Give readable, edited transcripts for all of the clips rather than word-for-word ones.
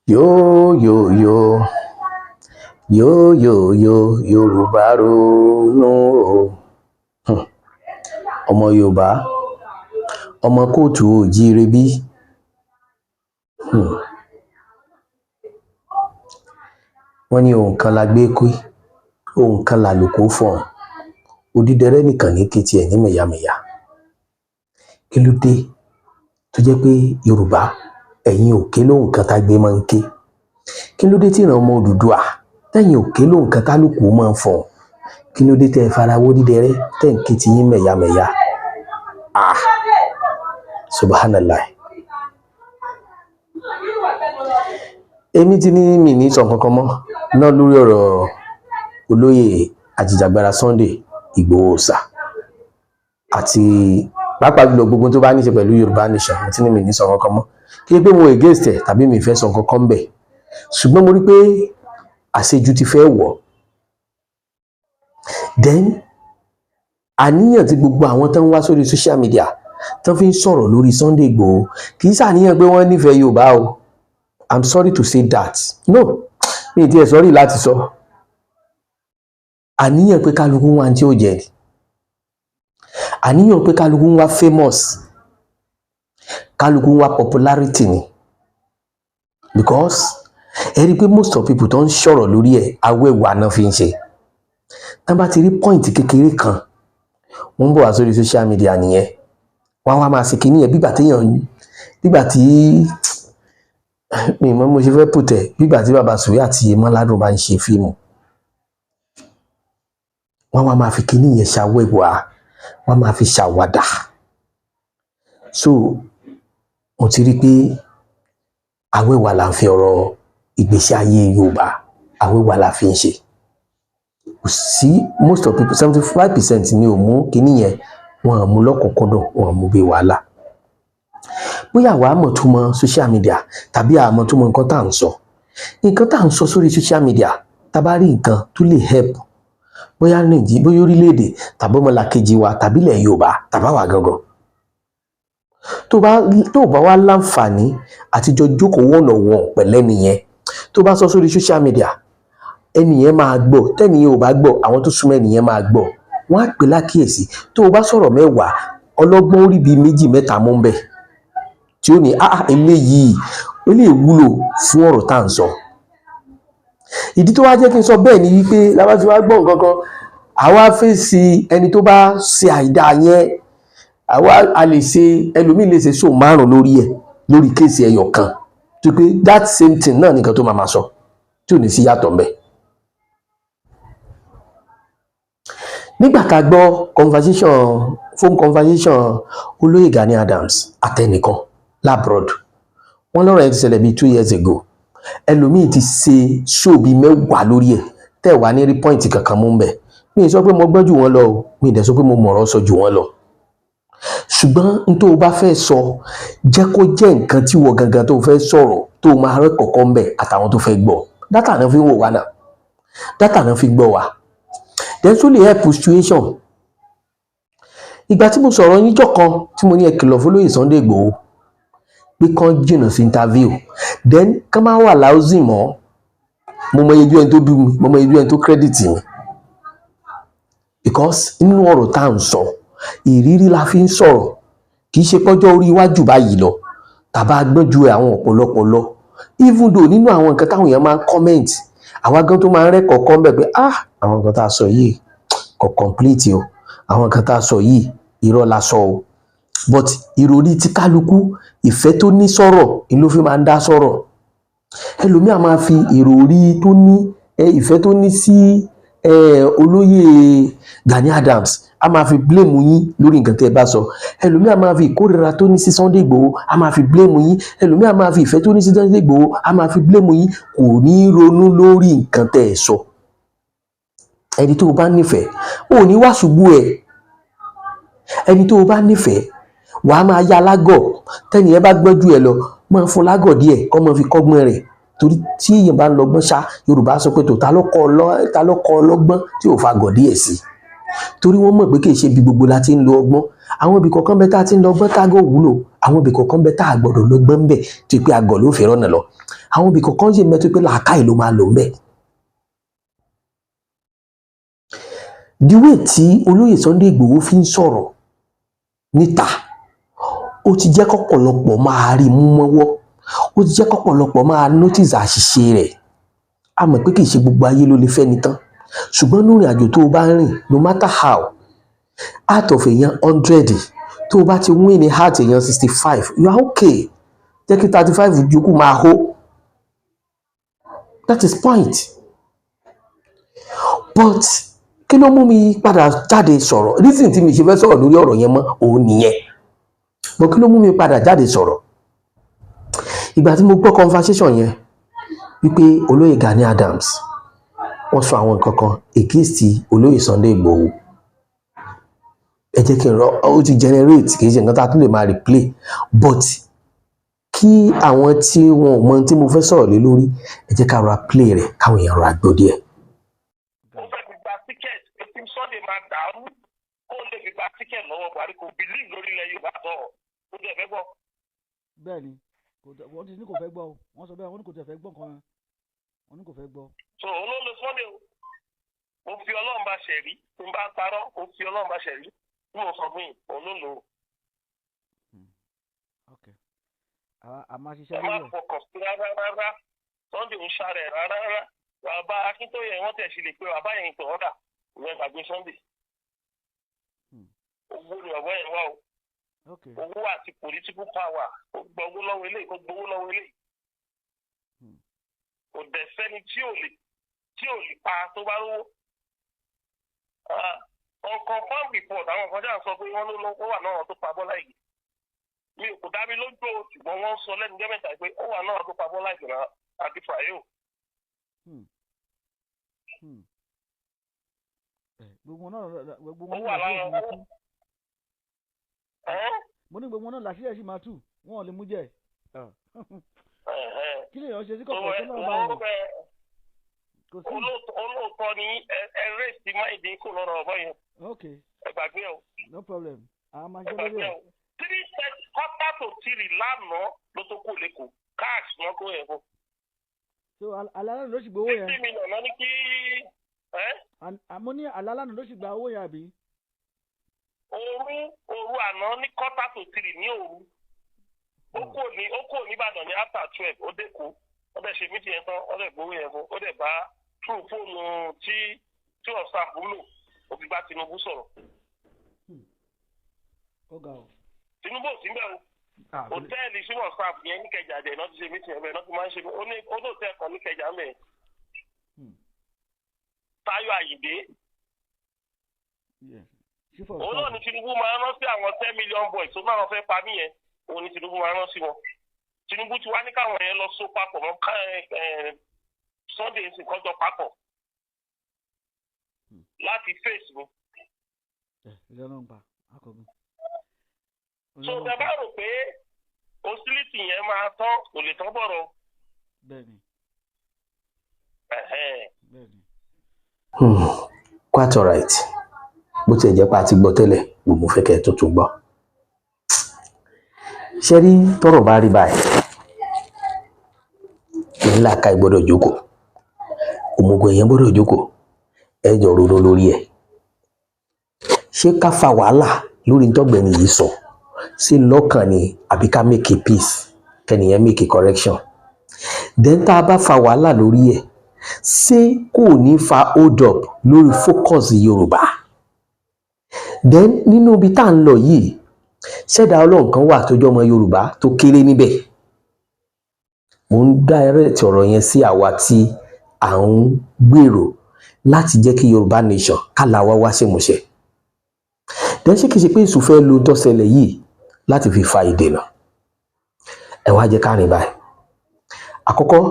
Yo, yo, yo, Yorùbá ronú o. Ọmọ Yorùbá, ọmọ kóòtù òjíire bí. Wọ́n ní ohun kan la gbé kú, ohun kan la lòkó fọ̀hún. Odídẹrẹ́ nìkan ní kí tiẹ̀ ní mẹ̀yàmẹ̀yà. Kí ló dé tó jẹ́ pé Yorùbá ẹ̀yin ò ké lóhùn kan tá gbé máa ń ké? Kí ló dé tí ìran ọmọ Odùduwà tẹ̀yin ò ké lóhùn kan tálùkù máa ń fọ̀hún? Kí ló dé tẹ́ ẹ fara wó dídẹrẹ́ tẹ̀ ń ké ti yín mẹ̀yàmẹ̀yà? Subhanallah. Èmi ti ní mi ní sọ kankan mọ́ náà lórí ọ̀rọ̀ olóyè àjìjàgbara Sunday Igboho sà àti pàápàá jùlọ gbogbo tó bá ní ṣe pẹ̀lú Yorùbá nation. Mo ti ní mi ní sọ kankan mọ́ kí pé mo against ẹ̀ tàbí mi fẹ́ sọ kankan bẹ̀, ṣùgbọ́n mo rí pé àṣejù ti fẹ́ wọ̀. Then àníyàn tí gbogbo àwọn tó ń wá sórí social media tó fi ń sọ̀rọ̀ lórí Sunday Igboho kì í ṣàníyàn pé wọ́n nífẹ̀ẹ́ Yorùbá o. I'm sorry to say that. No, mi ì tiẹ̀ sorry láti sọ. Àníyàn pé kálukú wá tí ó jẹ ni. Àníyàn pé kálukú wá famous, kálukú wá popularity ni. Because ẹ rí i pé most of people tó ń sọ̀rọ̀ lórí ẹ̀ awẹ́wà náà fi ń ṣe. Tán bá ti rí point kékeré kan wọ́n ń bọ̀ wá sórí social media nìyẹn. Wọ́n wá máa ṣe kínní yẹn bígbà tí mi mọ̀ mo ṣe fẹ́ pùtẹ̀ bígbà tí bàbá Sùwé àti Mọ́ládùn bá ń ṣe fíìmù. Wọ́n wá máa fi kínní yẹn ṣàwẹ́wà, wọ́n máa fi ṣàwàdà. So mo ti rí pé awẹ́wà là ń fi ọ̀rọ̀ ìgbésí ayé Yorùbá awẹ́wà là fi ń ṣe. Kò sí most of people 75% ni ò mú kínní yẹn, wọn ò mú lọ́kùnkúndùn, wọn ò mú bí wàhálà. Bóyá àwa mọ̀ tó mọ social media tàbí àmọ́ tó mọ nǹkan tá à ń sọ. Nǹkan tá à ń sọ sórí social media tá bá rí nǹkan tó lè help bóyá Nàìjíríà, bóyá orílẹ̀-èdè tàbí ọmọlàkejì wa tàbí ilẹ̀ Yorùbá tàbá wà gangan. Tó bá wá láǹfààní àtijọ́ jókòó wọ̀nà-wọ̀n pẹ̀lẹ́ nìyẹn. Tó bá sọ sórí social media ẹnìyẹn máa gbọ́, tẹ́nìyẹn ò bá gbọ́ àwọn tó súnmọ́ ẹnìyẹn máa gbọ́. Wọ́n á pè lákìyèsí. Tó o bá sọ̀rọ̀ 10 ọlọ́gbọ́n orí bíi 2-3 mú ń bẹ̀ tí ó ní eléyìí ó lè wúlò fún ọ̀rọ̀ tá à ń sọ. Ìdí tó wá jẹ́ kí n sọ bẹ́ẹ̀ ni wípé lábá tí wàá gbọ́ nǹkan kan àwa fèsì ẹni tó bá ṣe àìdá yẹn àwa a lè ṣe ẹlòmíì lè ṣe show 5 lórí ẹ̀ lórí kéèsì ẹyọ kan tó pé that same thing náà nìkan tó máa sọ tí ò ní sí yàtọ̀ ńbẹ̀. Nígbà tá a gbọ́ phone conversation olóyè Gani Adams àtẹnìkan labroad, wọ́n lọ́rọ̀ ẹ̀ ti ṣẹlẹ̀ bíi 2 years ago. Ẹlòmíì ti ṣe show bíi 10 lórí ẹ̀ tẹ́ wà ní rí point kankan mú bẹ̀. Mi ì sọ pé mo gbọ́ jù wọ́n lọ o, mi ì dẹ̀ sọ pé mo mọ̀rọ̀ sọ jù wọ́n lọ. Ṣùgbọ́n n tó o bá fẹ́ sọ jẹ́ kó jẹ́ nǹkan tí wọ́n gangan tó fẹ́ sọ̀rọ̀ tó máa rẹ́ kọ̀ọ̀kan ń bẹ̀ àtàwọn tó fẹ́ gbọ́. Dátà náà fi ń wò wá náà, dátà náà fi ń gbọ́ wá. Then tó lè help situation. Ìgbà tí mo sọ̀rọ̀ níjọ́ kan tí mo ní ẹ kìlọ̀ fún olóyè Sunday Igboho pé kán jìnnà sí interview, then kán máa wà láùsì mọ́. Mo mọ iye ẹni tó bí mi, mo mọ iye ẹni tó credit mi. Because nínú ọ̀rọ̀ tá à ń sọ ìrírí la fi ń sọ̀rọ̀, kì í ṣe pọ́jọ́ orí iwájú báyìí lọ tàbá gbọ́n ju àwọn ọ̀pọ̀lọpọ̀ lọ. Even though nínú àwọn nǹkan táwọn èèyàn máa ń comment àwa gan tó máa ń rẹ́kọ̀ọ́ kan bẹ̀ pé àwọn nǹkan tá a sọ yìí kò complete o, àwọn nǹkan tá a sọ yìí irọ́ la sọ o. But ìròrí tí kálukú ìfẹ́ tó ní sọ̀rọ̀ ni ló fi máa ń dá sọ̀rọ̀. Ẹlòmíì á máa fi ìròrí tó ní ìfẹ́ tó ní sí olóyè Gani Adams a máa fi blame yín lórí nǹkan tẹ́ ẹ bá sọ. Ẹlòmíì á máa fi ìkórìíra tó ní sí Sunday Igboho a máa fi blame yín. Ẹlòmíì á máa fi ìfẹ́ tó ní sí Sunday Igboho a máa fi blame yín. Kò ní ronú lórí nǹkan tẹ́ ẹ sọ. Ẹni tó o bá nífẹ̀ẹ́ ò ní wá ṣubú ẹ̀. Ẹni tó o bá nífẹ̀ẹ́ wàá máa yá lágọ̀, tẹ́ni ẹ bá gbọ́n jù ẹ lọ máa fún lágọ̀ díẹ̀ kọ́ máa fi kọ́gbọ́n rẹ̀. Torí tí èèyàn bá ń lọ́gbọ́n ṣá Yorùbá sọ pé ta ló kọ́ ọlọ́gbọ́n tí ò fa gọ̀ díẹ̀ sí. Torí wọ́n mọ̀ pé kì í ṣe bí gbogbo la ti ń lo ọgbọ́n. àwọn ibì kọ̀ọ̀kan bẹ tá a ti ń lọ gbọ́n tágọ̀ wúlò, àwọn ibì kọ̀ọ̀kan bẹ tá a gbọ́dọ̀ lọ gbọ́n bẹ̀ tó pé àgọ̀ ló fi rọ́nà lọ, àwọn ibì kọ̀ọ̀kan ṣe mẹ́tò pé làákàyè ló máa lò ń bẹ̀. the way tí olóyè Sunday Igboho fi ń sọ̀rọ̀ níta ó ti jẹ́ kọ́pọ̀lọpọ̀ máa rí mú mọ́wọ́, ó ti jẹ́ kọ́pọ̀lọpọ̀ máa notice àṣìṣe rẹ̀. A mọ̀ pé kì í ṣe gbogbo ayé ló lè fẹ́ ni tán, ṣùgbọ́n nínú ìrìn àjò tó o bá ń rìn no matter how, out of èèyàn 100 tó o bá ti win ní heart èèyàn 65 you are okay, jẹ́ kí 35 yòókù máa hó. That is point. But kí ló mú mi padà jáde sọ̀rọ̀? Reason tí mi ṣe fẹ́ sọ̀rọ̀ lórí ọ̀rọ̀ yẹn mọ́ òun nìyẹn. But kí ló mú mi padà jáde sọ̀rọ̀? Ìgbà tí mo gbọ́ conversation yẹn wípé olóyè Gani Adams wọ́n sọ àwọn nǹkan kan against olóyè Sunday Igboho. Ẹ jẹ́ kí n rọ ó ti generate, kì í ṣe nǹkan tá a tún lè máa replay, but kí àwọn tí wọn ò mọ tí mo fẹ́ sọ̀rọ̀ lé lórí ẹ jẹ́ ká ra play rẹ̀ káwọn èèyàn ra gbọ́ díẹ̀. Ó fẹ́ fi gba ticket etí Sunday máa dàrú kó lè fi gba ticket lọ́wọ́ Buhari kò believe lórí ilẹ̀ Yorùbá sọ̀rọ̀ ó dẹ̀ fẹ́ gbọ́. Bẹ́ẹ̀ni wọ́n ti ní kò fẹ́ gbọ́ o, wọ́n sọ bẹ́ẹ̀ wọ́n ní kò tẹ̀ fẹ́ gbọ́ kan, wọ́n ní kò fẹ́ gbọ́. So olóòlù Sunday o fi Ọlọ́run bá ṣẹ̀rí tí n bá parọ́ o fi Ọlọ́run bá ṣẹ̀rí tí mo sọ fún yìí olóòlù. Okay. A máa ṣiṣẹ́ lórí ẹ̀. Ẹ má fọkàn sí rárá Sunday ń ṣàrẹ̀ rárá. Bàbá Akíntóyè wọ́n tẹ̀ sí lè pé bàbá yẹn tó ọ̀dà ìwé gbàgbé Sunday. Owó ni bàbá yẹn wá o. Owó àti political power ó gbọ́ owó lọ́wọ́ eléyìí, ó gbowó lọ́wọ́ eléyìí. Kò dẹ̀ sẹ́ni tí ò lè pa tó bá rówó. On confirm report àwọn kan jà sọ pé wọ́n ló wà náà tó pa Bọ́lá yìí. Mi ò kò dá mi lójú o ṣùgbọ́n wọ́n sọ lẹ́nu gẹ́mẹ̀ta pé ó wà náà tó pa Bọ́lá yìí náà àti fàyè o. Gbogbo náà làṣírí máa tú. Mo ní gbogbo náà làṣírí sì máa tú, wọn ò lè mú jẹ. Kí lèèyàn ṣe sí kọ̀ọ̀kan tó náà bá wọn? Olóòótọ́ ni ẹ̀rẹ́ sí máìdí kò lọ́rọ̀ ọ̀bọ yẹn. Ẹ gbàgbé o. No problem. A máa ṣe lórí ẹ̀. 3:45 lánàá ló tó kó lẹ́kọ̀ọ́ cash wọn kó yẹn fún. So alálànà ló sì gba owó yẹn. 50 million náà ní kí. Àmọ́ ní alálànà ló sì gba owó yẹn àbí? Òru àná ní 3:45 ní òru. Ó kò ní Ìbàdàn ní after 12 ó dé kó. Ó dẹ̀ ṣe mítì yẹn tán, ó dẹ̀ gbowó yẹn fún. Ó dẹ̀ bá true fóònù tí WhatsApp wúlò ó fi bá Tinubu sọ̀rọ̀. Tinubu ò sí bẹ́ẹ̀ o. Hòtẹ́ẹ̀lì sí WhatsApp yẹn ní Kẹjà dẹ̀ náà ti ṣe mítì yẹn bẹ́ẹ̀ náà ti máa ń ṣe ó ní hòtẹ́ẹ̀lì kan ní Kẹjà mẹ́ẹ̀. Táyọ̀ Àyìndé. Òun náà ni Tinubu máa rán sí àwọn 10 million boys tó náà fẹ́ pa mí yẹn. Òun ni Tinubu máa rán sí wọn. Tinubu ti wá ní káwọn yẹn lọ so papọ̀ mọ́ Sunday ń sìn kọjọ papọ̀ láti face mi. So ẹ bá rò pé hostility yẹn máa tán kò lè tán bọ̀rọ̀. Quite alright. Bó tiẹ̀ jẹ́ pé a ti gbọ́ tẹ́lẹ̀ gbogbo fẹ́ kẹ́ ẹ tuntun gbọ́. Ṣé rí tọ́rọ̀ bá rí báyìí? Ìlà ká ìgbọ́dọ̀ jókòó. Òmùgọ̀ èèyàn gbọ́dọ̀ jókòó. Ẹ jọ ronú lórí ẹ̀. Ṣé ká fa wàhálà lórí ntọ́gbẹ̀ni yìí sọ? Ṣé lọ́kàn ni àbí ká make a peace? Kẹ́niyẹn make a correction. Then tá a bá fa wàhálà lórí ẹ̀, ṣé kò ní fa hold up lórí focus Yorùbá? Then nínú ibi tá à ń lọ yìí, ṣẹ̀dá Ọlọ́run kan wà tó jẹ́ ọmọ Yorùbá tó kéré níbẹ̀. Mo ń direct ọ̀rọ̀ yẹn sí àwa tí à ń gbèrò láti jẹ́ kí Yorùbá nation kálá wá wá ṣèmúṣẹ. Then ṣé kìí ṣe pé èṣù fẹ́ lo tọ́sẹ̀lẹ̀ yìí láti fi fa ìdènà? Ẹ wá jẹ́ ká rìn báyìí. Àkọ́kọ́,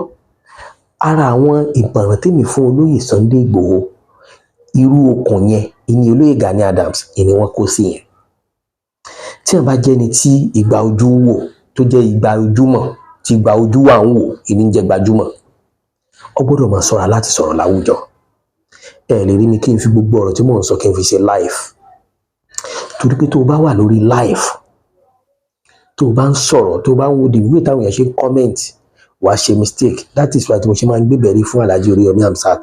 ara àwọn ìmọ̀ràn tèmi fún olóyè Sunday Igboho, irú okùn yẹn ìní olóyè Gani Adams ìní wọn kó sí yẹn. Tí wọn bá jẹ́ ni tí ìgbà ojú ń wò tó jẹ́ ìgbà ojúmọ́ tí ìgbà ojú wà ń wò ìní ń jẹ́ gbajúmọ̀, ó gbọ́dọ̀ máa ṣọ́ra láti sọ̀rọ̀ láwùjọ. Ẹ lè rí mi kí n fi gbogbo ọ̀rọ̀ tí mò ń sọ kí n fi ṣe live. torí pé tó o bá wà lórí live tó o bá ń sọ̀rọ̀ tó o bá ń wo the way táwọn èèyàn ṣe ń comment wàá ṣe mistake. That is why tí mo ṣe máa ń gbé bẹ̀rí fún Alhaji Oríyọmí Hamzat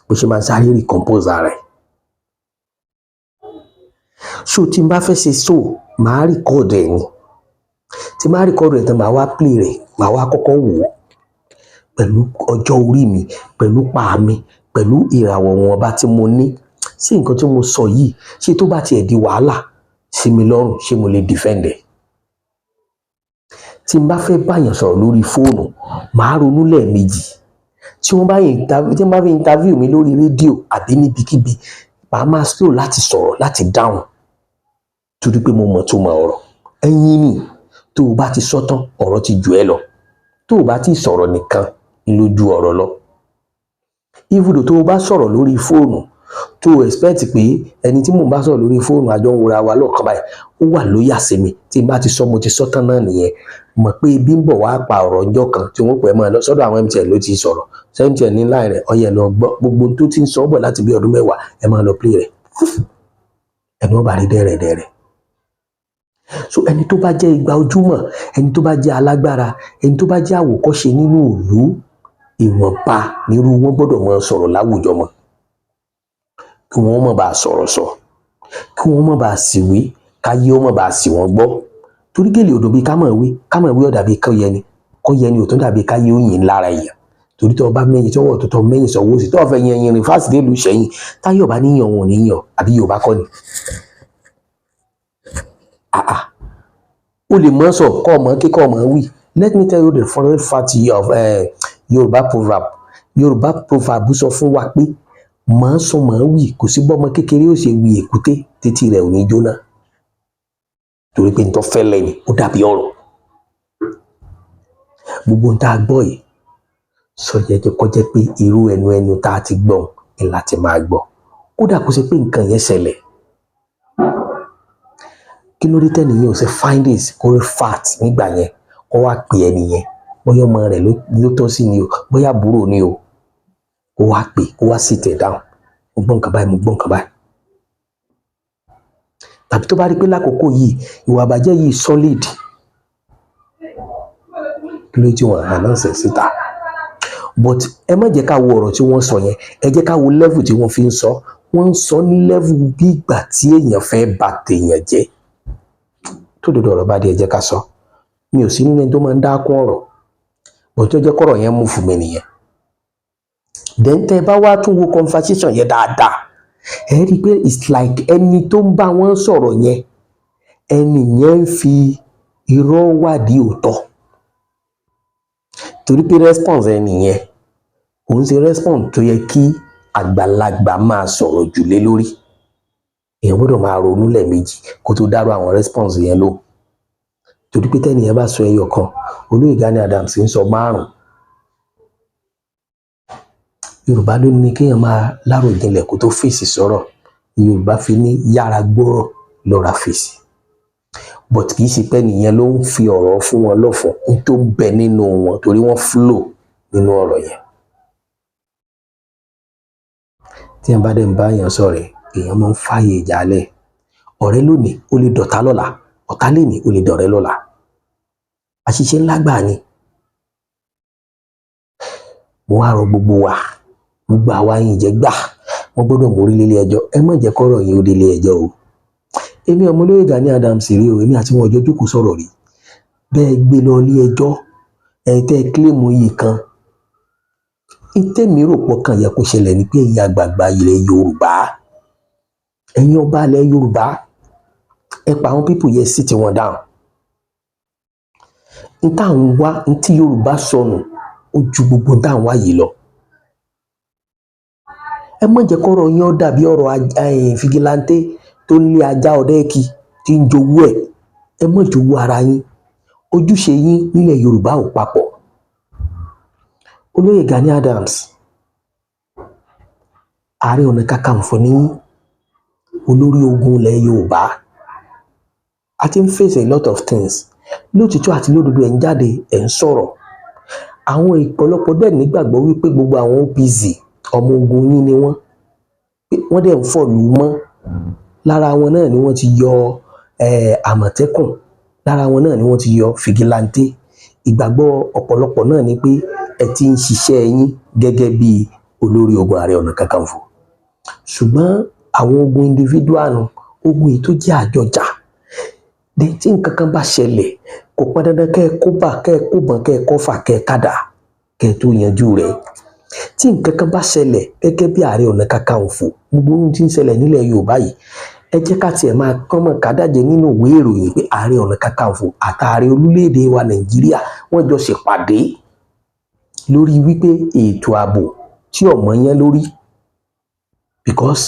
bó ṣe máa ń sáré recompose ara ẹ̀. So tí n bá fẹ́ ṣe so màá record ẹ̀ ni, tí màá record ẹ̀ tán màá wá play rẹ̀, màá wá kọ́kọ́ wò ó pẹ̀lú ọjọ́ orí mi, pẹ̀lú pa mi, pẹ̀lú ìràwọ̀ wọn ọba tí mo ní. Sí nǹkan tí mo sọ yìí ṣé tó bá tiẹ̀ di wàhálà sí mi lọ́rùn ṣé mo lè defend ẹ̀. Tí n bá fẹ́ báyàn sọ̀rọ̀ lórí fóònù màá ronú lẹ́ẹ̀mejì. Tí wọ́n bá fi interview mi lórí rédíò àbí níbikíbi màá máa slow láti sọ̀rọ̀ láti dáhùn torí pé mo mọ̀ tó mọ ọ̀rọ̀. Ẹyin ni tó o bá ti sọ tán ọ̀rọ̀ ti jù ẹ́ lọ, tó o bá ti sọ̀rọ̀ nìkan ló ju ọ̀rọ̀ lọ. Even tó o bá sọ̀rọ̀ lórí fóònù tó o expect pé ẹni tí mò ń bá sọ̀rọ̀ lórí fóònù àjọ ń wòra wa lọ́ọ̀kan báyìí ó wà lóyà sí mi, tí n bá ti sọ mo ti sọ tán náà nìyẹn. Mọ̀ pé ibi ń bọ̀ wá pa ọ̀rọ̀ ọjọ́ kan tí wọ́n pẹ̀ mọ́ ẹ lọ sọ́dọ̀ àwọn MTN ló ti sọ̀rọ̀. MTN ní láì rẹ̀ ọyẹ lọ gbọ́ gbogbo tó ti ń sọ bọ̀ láti bí ọdún 10 ẹ máa lọ play rẹ̀ ẹni wọ́n bá rí dẹ́rẹ̀dẹ́rẹ̀. So ẹni tó bá jẹ́ igba ojúmọ́, ẹni tó bá jẹ́ alágbára, ẹni tó bá jẹ́ àwòkọ́ṣe nínú ìlú, ìwọ̀nba nírú wọn gbọ́dọ̀ máa sọ̀rọ̀ láwùjọ mọ́ kí wọ́n má bàa sọ̀rọ̀ sọ, kí wọ́n má bàa sì wí, káyé ó má bàa sì wọ́n gbọ́. Torí gèlè òdò bíi ká mọ̀ wí ọ̀dà bíi kọ́yẹni ò tó dàbí káyé ó yìn lára èèyàn. Torí tó bá mẹ́yìn tọ́wọ́ tó tọ́ mẹ́yìn sọ́wọ́ sí tó fẹ́ yan yìnrìn fásitì ìlú Ìṣẹ̀yìn táyé ò bá níyàn wọn ò níyàn àbí Yorùbá kọ́ ni. O lè mọ̀ sọ kọ́ ọmọ kíkọ́ ọmọ wí. Let me tell you the following fact of Yorùbá proverb. Yorùbá proverb sọ fún wa pé mọ̀ sọ mọ̀ wí kò sí bọ́mọ kékeré ó ṣe wí èkúté títí rẹ̀ ò ní jóná. Torí pé nítorí fẹ́ lẹ́yìn ó dàbí ọ̀rọ̀. Gbogbo ohun tá a gbọ́ yìí sọ yẹ kó jẹ́ pé irú ẹnu tá a ti gbọ́ ẹ̀ láti máa gbọ́. Kódà kó ṣe pé nǹkan yẹn ṣẹlẹ̀. Kí ló dé tẹ́nìyẹn ò ṣe find this kó rí fact nígbà yẹn kó wá pè ẹni yẹn bóyá ọmọ rẹ̀ ló tọ́ sí ni o bóyá àbúrò ni o kó wá pè kó wá sit ẹ̀ down mo gbọ́ nǹkan báyìí mo gbọ́ nǹkan báyìí. Tàbí tó bá rí pé lákòókò yìí ìwà àbàjẹ́ yìí solid kí ló tí wọ́n announce síta. But ẹ má jẹ́ ká wo ọ̀rọ̀ tí wọ́n sọ yẹn, ẹ jẹ́ ká wo level tí wọ́n fi ń sọ. Wọ́n ń sọ ní level bí ìgbà tí èèyàn fẹ́ bà tèèyàn jẹ́. Tó dodo ọ̀rọ̀ bá dé ẹ jẹ́ ká sọ. Mi ò sí nínú ẹni tó máa ń dákún ọ̀rọ̀ bó tó jẹ́ kọ́rọ̀ yẹn mú fún mi nìyẹn. Then tẹ́ bá wá tún wo conversation yẹn dáadáa ẹ rí i pé it's like ẹni tó ń bá wọn sọ̀rọ̀ yẹn ẹni yẹn ń fi irọ́ wádìí òótọ́. Torí pé response ẹni yẹn òun ṣe response tó yẹ kí àgbàlagbà máa sọ̀rọ̀ jù lé lórí. Èèyàn gbọ́dọ̀ máa ronú lẹ́ẹ̀mejì kó tó dárò àwọn response yẹn lò. Torí pé tẹ́ni yẹn bá sọ ẹyọ kan Olóyè Gani Adams ń sọ 5. Yorùbá ló ní kéèyàn máa láròjinlẹ̀ kó tó fèsì sọ̀rọ̀. Yorùbá fi ní yára gbọ́rọ̀ lọ́ra fèsì. But kì í ṣe pé nìyẹn ló ń fi ọ̀rọ̀ fún wọn lọ́fọ̀ ní tó ń bẹ nínú wọn torí wọ́n flow nínú ọ̀rọ̀ yẹn. Tí ẹ bá dẹ̀ ń bá èèyàn sọ̀rọ̀ èèyàn máa ń fààyè ìjàlẹ̀. Ọ̀rẹ́ lónìí ó lè dọ̀tá lọ́la, ọ̀tá lénìí ó lè dọ̀rẹ́ lọ́la. Àṣìṣe ńlá gbà ni. Mo wá rọ gbogbo wa gbogbo àwa yìí jẹ́ gbà wọ́n gbọ́dọ̀ mórí lélé ẹjọ́. Ẹ má jẹ́ kọ́rọ̀ yìí ó délé ẹjọ́ o. Èmi ọmọ Olóyè Gani Adams rí o, èmi àti wọn ọjọ́ jókòó sọ̀rọ̀ rí. Bẹ́ẹ̀ gbé lọ ilé ẹjọ́ tẹ́ kílèmù yìí kan. Ìtẹ́mi rò pọ̀ kan yẹ kó ṣẹlẹ̀ ní pé ẹ̀yin àgbààgbà ilẹ̀ Yorùbá ẹ̀yin ọba ilẹ̀ Yorùbá ẹ pa àwọn pípù yẹn sí ti wọn dáhùn. N tá à ń wá n tí Yorùbá sọnù ó ju gbogbo n tá à ń wá yìí lọ. Ẹ má jẹ́ kọ́rọ̀ yín ó dàbí ọ̀rọ̀ fìgìláńtẹ́ tó ń lé ajá ọ̀dẹ́ẹ̀kì tí ń jowú ẹ̀. Ẹ má jowú ara yín. Ojúṣe yín nílẹ̀ Yorùbá ò papọ̀. Olóyè Gani Adams Ààrẹ Ọ̀nà Kakanfò ní olórí ogun ilẹ̀ Yorùbá. A ti ń face a lot of things. Lótìtọ́ àti lódodo ẹ̀ ń jáde ẹ̀ ń sọ̀rọ̀. Àwọn ìpọ̀lọpọ̀ dẹ̀ nígbàgbọ́ wípé gbogbo àwọn OPC ọmọ ogun yín ni wọ́n dẹ̀ ń fọ̀lú mọ́ lára wọn náà ni wọ́n ti yọ àmọ̀tẹ́kùn, lára wọn náà ni wọ́n ti yọ fìgìláńtẹ́. Ìgbàgbọ́ ọ̀pọ̀lọpọ̀ náà ni pé ẹ ti ń ṣiṣẹ́ yín gẹ́gẹ́ bí olórí ogun Ààrẹ Ọ̀nà Kakanfò. Ṣùgbọ́n àwọn ogun individual nu, ogun yìí tó jẹ́ àjọjà, tí nǹkan kan bá ṣẹlẹ̀ kò pọn dandan kẹ́ ẹ kó bà, kẹ́ ẹ kó bọn, kẹ́ ẹ kọ́fà, kẹ́ ẹ kádà, kẹ́ ẹ tó yanjú rẹ̀. Tí nǹkan kan bá ṣẹlẹ̀ gẹ́gẹ́ bí Ààrẹ Ọ̀nà Kakanfò, gbogbo ohun tí ń ṣẹlẹ̀ nílẹ̀ Yorùbá yìí, ẹ jẹ́ ká tiẹ̀ máa kọ́mọ̀ kádàjẹ́ nínú ìwé ìròyìn pé Ààrẹ Ọ̀nà Kakanfò àtààrẹ orílẹ̀-èdè wa Nàìjíríà wọ́n jọ ṣèpàdé lórí wípé ètò ààbò tí ọmọ yẹn lórí, because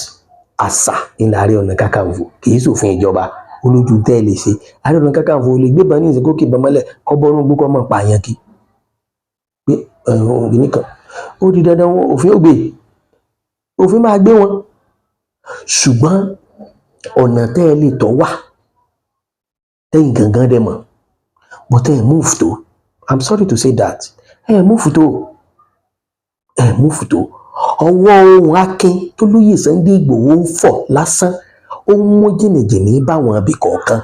àṣà ilẹ̀ Ààrẹ Ọ̀nà Kakanfò kìí ṣòfin ìjọba, olójú tẹ́ ẹ lè ṣe. Ààrẹ Ọ̀nà Kakanfò lè gbébọn ní ìsìnkú kìbọn mọ́lẹ̀ kọ́ bọ́nú gbó kọ́ mọ̀ pààyàn kí pé ògìní kan ó di dandan òfin ó gbé, òfin máa gbé wọn. Ṣùgbọ́n ọ̀nà tẹ́ ẹ lè tọ́ wà tẹ́yìn gangan dẹ̀ mọ̀, but ẹ move tó, I'm sorry to say that, ẹ move tó, ẹ move tó. Ọwọ́ ohun akin tó lóyè Sunday Igboho ń fọ̀ lásán, ó ń mú jìnnìjìnnì báwọn ibì kọ̀ọ̀kan.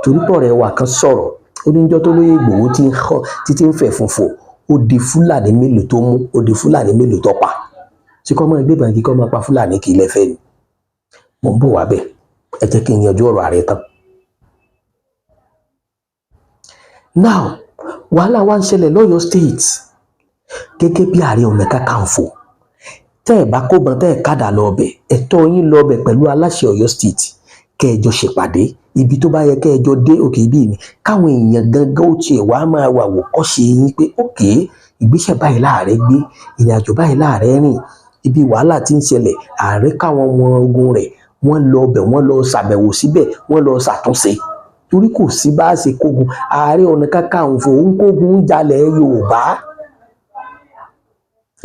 Torí pọ̀ rẹ̀ wà kan sọ̀rọ̀, ó ní níjọ́ tó lóyè Igboho títí ń fẹ̀ funfun, ó di Fúlàní mélòó tó mú, ó di Fúlàní mélòó tó pa. Tí kò máa gbébọn kí kò máa pa Fúlàní kì í lẹ́fẹ̀ẹ́ ni. Mo ń bọ̀ wá bẹ́ẹ̀, ẹ jẹ́ kí n yanjú ọ̀rọ̀ Ààrẹ tán. Now, wàhálà wa ń ṣẹlẹ̀ lọ́yọ̀ state gẹ́gẹ́ bí Ààrẹ Ọ̀nà Kakanfò. Tẹ́ ẹ̀ bá kó bọn, tẹ́ ẹ̀ kádà lọ ọbẹ̀, ẹ̀tọ́ yín lọ ọbẹ̀ pẹ̀lú aláṣẹ Ọ̀yọ́ state, kẹ́ ẹ jọ ṣèpàdé ibi tó bá yẹ kẹ́ ẹ jọ dé òkè ibi mi, káwọn èèyàn gangan ó tiẹ̀ wá máa wà wò kọ́ ṣe yín pé òkè ìgbésẹ̀ báyìí láàrẹ gbé, ìrìnàjò báyìí láàrẹ rìn, ibi wàhálà tí ń ṣẹlẹ̀ Ààrẹ káwọn ọmọ ogun rẹ̀ wọ́n lọ ọbẹ̀, wọ́n lọ ṣàbẹ̀wò síbẹ̀, wọ́n lọ ṣàtúnṣe. Torí kò sí bá a ṣe kógun, Ààrẹ Ọ̀nà Kakanfò ń kógun jalẹ̀ Yorùbá,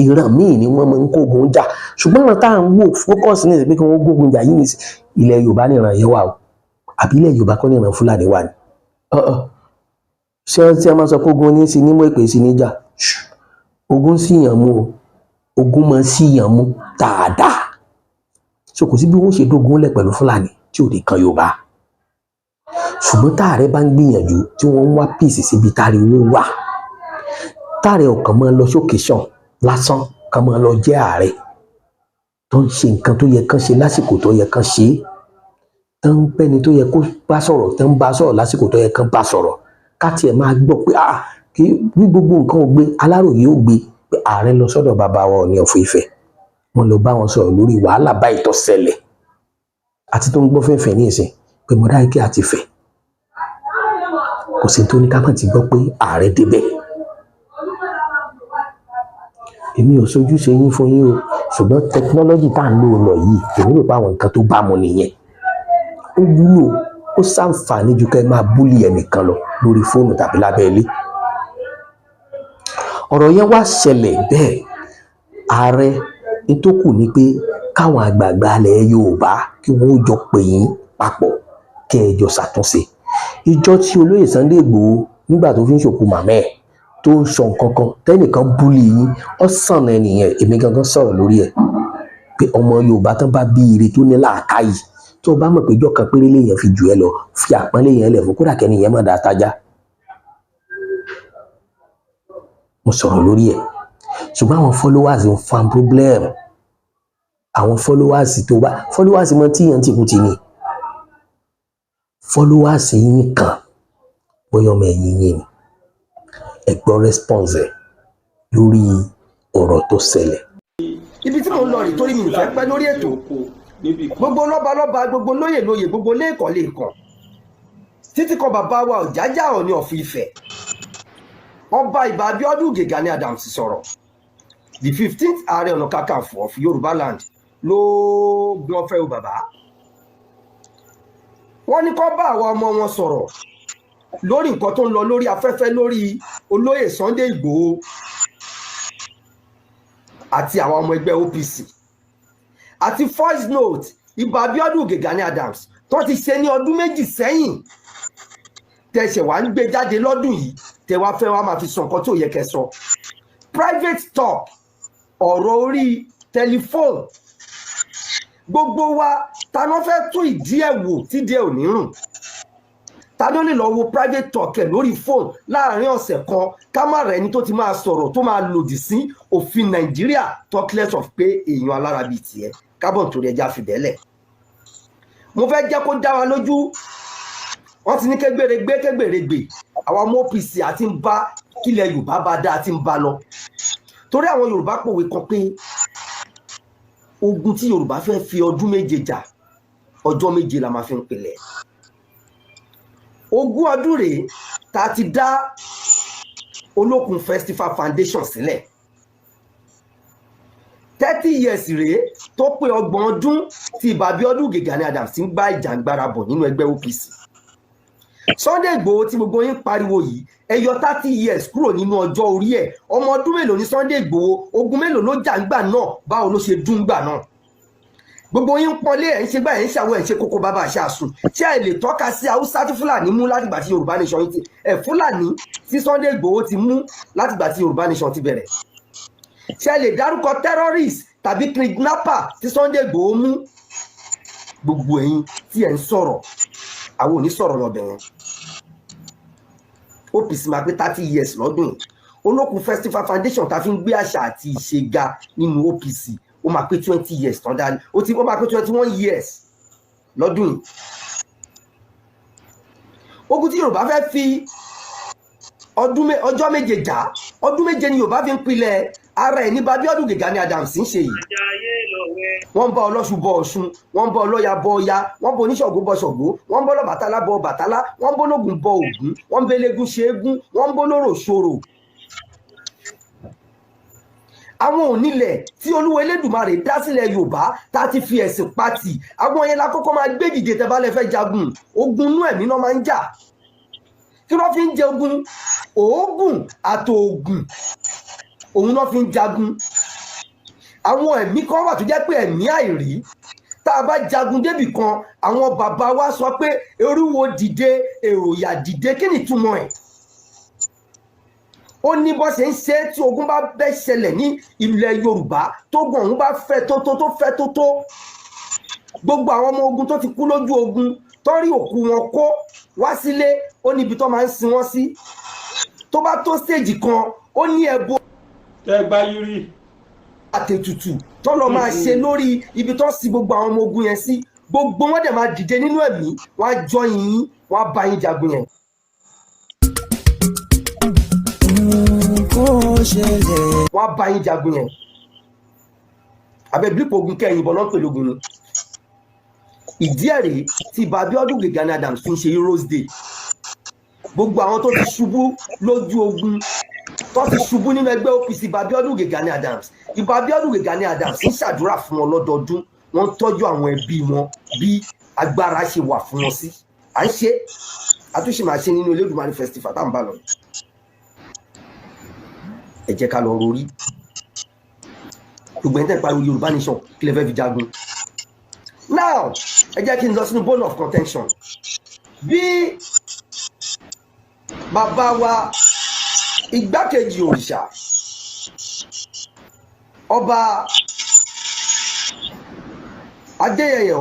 ìran míì ni wọ́n máa ń kógun jà. Ṣùgbọ́n àwọn tá à ń wò fókọ̀sì ní ìsìnkú kí wọ́n gbógun jà yìí ní ilẹ̀ Yorùbá ní ìran yẹn wà o, àbí ilẹ̀ Yorùbá kọ́ ní ìran Fúlàní wà ní. Ṣé tí a máa sọ pé ogun ní sí ní mú èpè sí níjà, ogun sì yàn mú o, ogun máa sì yàn mú dáadáa. So kò sí bí wọ́n ṣe dógun lẹ̀ pẹ̀lú Fúlàní tí ò lè kan Yorùbá. Ṣùgbọ́n táàrẹ bá ń gbìyànjú tí wọ́n ń wá píìsì síbi táriwo wà, táàrẹ ọ̀kan máa lọ sókèṣàn lásán kan máa lọ jẹ́ ààrẹ tó ń ṣe nǹkan tó yẹ kán ṣe lásìkò tó yẹ kán ṣe, tó ń bẹ́ni tó yẹ kó bá sọ̀rọ̀ tó ń bá sọ̀rọ̀ lásìkò tó yẹ kán bá sọ̀rọ̀. Ká tiẹ̀ máa gbọ́ pé kí bí gbogbo nǹkan ò gbé, Aláròyé ò gbé pé ààrẹ lọ sọ́dọ̀ bàbá wa Ọọ̀ni of Ifẹ̀, wọ́n lọ bá wọn sọ̀rọ̀ lórí wàhálà báyìí tó ṣẹlẹ̀ àti tó ń gbọ́ fẹ́fẹ́ ní ìsìn pé Mọdákẹ́kẹ́ àti Ifẹ̀, kò sí tó ní ká má ti gbọ́ pé ààrẹ débẹ̀. Èmi ò sojú ṣe yín fún yín o, ṣùgbọ́n tẹkinọ́lọ́jì tá à ń lò lọ yìí, èmi rò pé àwọn nǹkan tó bá mu nìyẹn. Ó wúlò, ó ṣàǹfààní ju kẹ́ ẹ máa búlì ẹnìkan lọ lórí fóònù tàbí lábẹ́ ilé. Ọ̀rọ̀ yẹn wá ṣẹlẹ̀ bẹ́ẹ̀, ààrẹ ní tó kù ni pé káwọn àgbààgbà ilẹ̀ Yorùbá kí wọ́n jọ pè yín papọ̀ kẹ́ ẹ jọ ṣàtúnṣe. Ìjọ tí olóyè Sunday Igboho nígbà tó fi ń ṣòkú màmá ẹ̀ tó ń sọ nǹkan kan tẹ́nìkan búlì yín, ó sàn ẹnìyẹn, èmi gangan sọ̀rọ̀ lórí ẹ̀ pé ọmọ Yorùbá tán bá bí ire tó ní làákàyè, tó o bá mọ̀ pé ìjọ kan péré léèyàn fi jù ẹ lọ, fi àpọ́nlé yẹn lẹ̀ fún kódà kẹ́ni yẹn má dáa tájá. Mo sọ̀rọ̀ lórí ẹ̀. Ṣùgbọ́n àwọn followers ń fa problem. Àwọn followers tó bá followers mọ tí yẹn ti kú ti ní. Followers yín kan bóyá ọmọ ẹ̀yìn yín ni. Ẹ gbọ́ response ẹ̀ lórí ọ̀rọ̀ tó ṣẹlẹ̀. Ibi tí mo ń lọ rí torí mi ò fẹ́ pẹ́ lórí ètò. Gbogbo lọ́balọ́ba, gbogbo lóyè lóyè, gbogbo lẹ́ẹ̀kan lẹ́ẹ̀kan. Títí kan bàbá wa Ọ̀jájá Ọọ̀ni of Ifẹ̀. Ọba Ìbà Abíọ́dún Gani Adams sọ̀rọ̀. The 15th Ààrẹ Ọ̀nà Kakanfò of Yoruba land ló gbọ́n fẹ́ o bàbá. Wọ́n ní kó bá àwọn ọmọ wọn sọ̀rọ̀ lórí nǹkan tó ń lọ lórí afẹ́fẹ́ lórí olóyè Sunday Igboho àti àwọn ọmọ ẹgbẹ́ OPC àti voice note Ìbà Abíọ́dún Gani Adams tó ti ṣe ní ọdún méjì sẹ́yìn tẹ̀sẹ̀ wá ń gbé jáde lọ́dún yìí tẹ wá fẹ́ wá máa fi sọ nǹkan tó yẹ kẹ́ sọ. Private talk, ọ̀rọ̀ orí tẹlifóònù, gbogbo wa ta ló fẹ́ tún ìdí ẹ̀ wò tí díẹ̀ ò ní rùn, ta ló lè lọ wo private talk ẹ̀ lórí fóònù láàrin ọ̀sẹ̀ kan ká má rẹ̀ ẹni tó ti máa sọ̀rọ̀ tó máa lòdì sí òfin Nàìjíríà, talk less of pé èèyàn alára bíi tiẹ̀, kábọ̀ nítorí ẹja fìbẹ́lẹ̀. mo fẹ́ jẹ́ kó dá wa lójú, wọ́n ti ní kégbèrègbè àwọn ọmọ OPC àti ń bá kílẹ̀ Yorùbá bá dá àti ń bá lọ, torí àwọn Yorùbá pòwe kan pé ogun tí Yorùbá fẹ́ fi ọdún méje jà ọjọ́ méje la máa fi ń pilẹ̀. ogún ọdún rèé tá ti dá Olókun Festival Foundation sílẹ̀, 30 years rèé tó pé 30 ọdún tí Ìbàbíọ́dún Gani Adams ń gbá ìjàngbara bọ̀ nínú ẹgbẹ́ OPC. Sunday Igboho tí gbogbo yín pariwo yìí ẹ yọ 30 years kúrò nínú ọjọ́ orí ẹ̀, ọmọ ọdún mélòó ní Sunday Igboho, ogun mélòó ló jà ńgbà náà, báwo ló ṣe dún ńgbà náà. gbogbo yín pọ́nlé ẹ̀ ń ṣe gbà ẹ̀ ń ṣàwọ̀ ẹ̀ ń ṣe kókó bàbá àṣà àsùn, ṣé ẹ lè tọ́ka sí Haúsá tí Fúlàní mú látìgbà tí Yorùbá nation yìí ti Fúlàní tí Sunday Igboho ti mú látìgbà tí Yorùbá nation ti bẹ̀rẹ̀, ṣé ẹ lè dárúkọ terrorist tàbí kidnapper tí Sunday Igboho mú? gbogbo ẹ̀yin tí ẹ̀ ń sọ̀rọ̀ àwọn ò ní sọ̀rọ̀ lọ́bẹ̀ yẹn. OPC máa pé 30 years lọ́dún yìí, Olókun Festival Foundation ta fi ń gbé àṣà àti ìṣe ga nínú OPC ó máa pé 20 years tán dání, ó máa pé 21 years lọ́dún yìí. ogun tí Yorùbá fẹ́ fi ọjọ́ méje jà, ọdún méje ni Yorùbá fi ń pilẹ̀ Aree ní Ìbàbíọ́dún Gani Adams ń ṣe yìí. wọ́n ń bá Ọlọ́ṣun bọ Ọ̀ṣun, wọ́n ń bá Ọlọ́ya bọ Ọya, wọ́n ń bá Oníṣàngó bọ Ṣàngó, wọ́n ń bá Ọlọ́bàtálá bọ Ọbàtálá, wọ́n ń bá Ológun bọ Ògún, wọ́n ń bá Elégún ṣe Égún, wọ́n ń bá Olórò ṣorò. àwọn onílẹ̀ tí Olúwa Elédùmarè dá sílẹ̀ Yorùbá tá ti fi ẹ̀sìn pátì, àwọn yẹn la kọ́kọ́ máa gbé dìde tẹ́ bá lẹ fẹ́ jagun. ogun inú ẹ̀mí náà máa ń jà, kí wọ́n fi ń jẹ ogun òógùn àtòògùn, òun náà fi ń jagun. àwọn ẹ̀mí kan wà tó jẹ́ pé ẹ̀mí àìrí, tá a bá jagun débì kan àwọn bàbá wa sọ pé eruwo dìde èròyà dìde, kí ni ìtumọ̀ ẹ̀? ó ní bó ṣe ń ṣe tí ogun bá bẹ́ ṣẹlẹ̀ ní ilẹ̀ Yorùbá, tógun ọ̀hún bá fẹ́ tó fẹ́ tó, gbogbo àwọn ọmọ ogun tó ti kú lójú ogun tó rí òkú wọn kó wá sílé, ó níbi tó máa ń sin wọ́n sí. tó bá tó stage kan ó ní ẹbọ tẹgbà yìí àtètùtù tó lọ máa ṣe lórí ibi tó sì gbogbo àwọn ọmọ ogun yẹn sí, gbogbo wọn dẹ̀ máa dìde nínú ẹ̀mí, wọ́n á jọ yín, wọ́n á bá yín jagun yẹn. wọ́n á bá yín jagun yẹn. àbẹ̀bílípò ogun kẹ́yìn bọ́ lọ́pẹ̀ lógun ni. ìdí ẹ̀rẹ́ tí Ìbàbíọ́dún Gani Adams fi ń ṣe Heroes Day. gbogbo àwọn tó ti ṣubú lójú ogun, tó ti ṣubú nínú ẹgbẹ́ OPC Ìbàbíọ́dún Gani Adams, Ìbàbíọ́dún Gani Adams ń ṣàdúrà fún wọn lọ́dọọdún, wọ́n ń tọ́jú àwọn ẹbí wọn bí agbára ṣe wà fún wọn sí. à ń ṣe àtúnṣe máa ṣe nínú Elédùmarè Festival tá à ń bá lọ. ẹ jẹ́ ká lọ rorí. gbogbo ẹni tẹ́ ń pariwo Yorùbá nation kí lè fẹ́ fi jagun. now ẹ jẹ́ kí n lọ sínú bone of contention. bí bàbá wa igbákejì òrìṣà ọba Adéyẹyè